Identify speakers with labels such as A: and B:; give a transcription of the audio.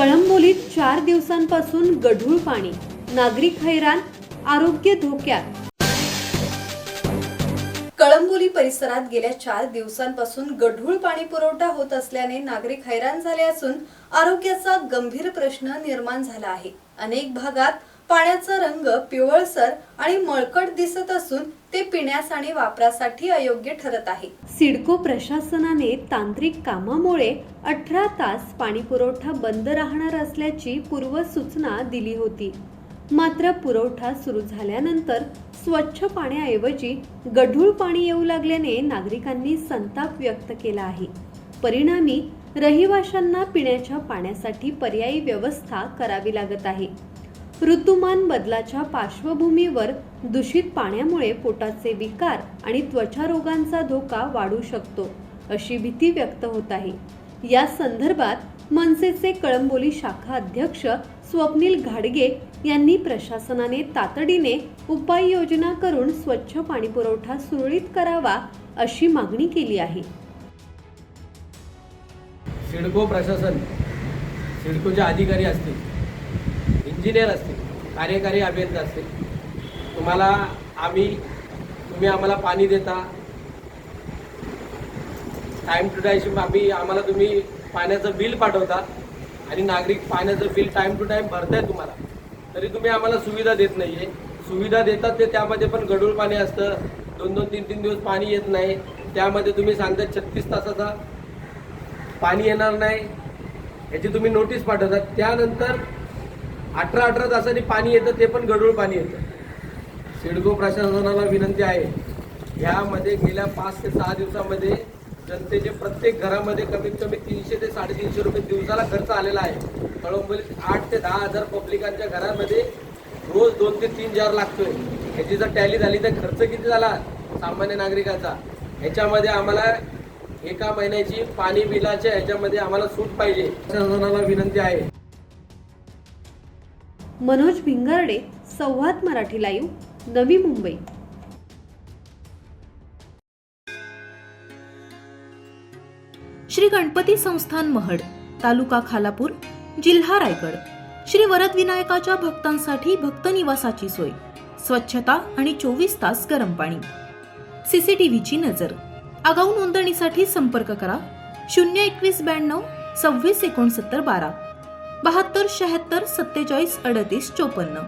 A: कळंबोलीत 4 दिवसांपासून गढूळ पाणी, नागरिक हैराण, आरोग्य धोक्यात। कळंबोली परिसरात गेल्या 4 दिवसांपासून गढूळ पाणी पुरवठा होत असल्याने नागरिक हैराण झाले असून आरोग्याचा गंभीर प्रश्न निर्माण झाला आहे। अनेक भागात पाण्याचा रंग पिवळसर आणि मळकट दिसत असून ते पिण्यास आणि वापरासाठी अयोग्य ठरत आहे। सिडको प्रशासनाने तांत्रिक कामामुळे 18 तास पाणी पुरवठा बंद राहणार असल्याची पूर्वसूचना दिली होती। मात्र पुरवठा सुरू झाल्यानंतर स्वच्छ पाण्याऐवजी गढूळ पाणी येऊ लागल्याने नागरिकांनी संताप व्यक्त केला आहे। परिणामी रहिवाशांना पिण्याच्या पाण्यासाठी पर्यायी व्यवस्था करावी लागत आहे। ऋतुमान बदलाच्या पार्श्वभूमीवर दूषित पाण्यामुळे पोटाचे विकार आणि त्वचा रोगांचा धोका वाढू शकतो अशी भीती व्यक्त होत आहे। या संदर्भात मनसेचे कळंबोली शाखा अध्यक्ष स्वप्नील घाडगे यांनी प्रशासनाने तातडीने उपाययोजना करून स्वच्छ पाणी पुरवठा सुरळीत करावा अशी मागणी केली आहे।
B: सिडको प्रशासन, सिडकोचे अधिकारी असतील, इंजिनियर असतील, कार्यकारी अभियंता असतील, तुम्ही आम्हाला पाणी देता, टाइम टू टाइम आम्हाला तुम्ही पाण्याचं बिल पाठवता आणि नागरिक पाण्याचं बिल टाइम टू टाइम भरताय तुम्हाला, तरी तुम्ही आम्हाला सुविधा देत नाहीये। सुविधा देतात ते त्यामध्ये पण गढूळ पाणी असतं, 2-2, 3-3 दिवस पाणी येत नाही। त्यामध्ये तुम्ही सांगता 36 तासाचा पाणी येणार नाही याची तुम्ही नोटीस पाठवतात। त्यानंतर 18 तासांनी पाणी येतं, ते पण गढूळ पाणी येतं। सिडको प्रशासनाला विनंती आहे, यामध्ये गेल्या 5 ते 6 दिवसामध्ये जनतेचे प्रत्येक घरामध्ये कमीत कमी 300 ते 350 रुपये दिवसाला खर्च आलेला आहे। कळंबोलीत 8 ते 10 हजार पब्लिकांच्या घरामध्ये रोज 2 ते 3 जार लागतोय। ह्याची जर टॅली झाली तर खर्च किती झाला सामान्य नागरिकाचा? ह्याच्यामध्ये आम्हाला एका महिन्याची पाणी बिलाच्या ह्याच्यामध्ये आम्हाला सूट पाहिजे। प्रशासनाला विनंती आहे।
A: मनोज भिंगारडे, संवाद मराठी लाईव्ह, नवी मुंबई।
C: श्री गणपती संस्थान महड, तालुका खालापूर, जिल्हा रायगड। श्री वरद विनायकाच्या भक्तांसाठी भक्त निवासाची सोय, स्वच्छता आणि 24 तास गरम पाणी, सीसीटीव्हीची नजर। आगाऊ नोंदणीसाठी संपर्क करा 021 92 26 69 12, 72 76 47 38 54।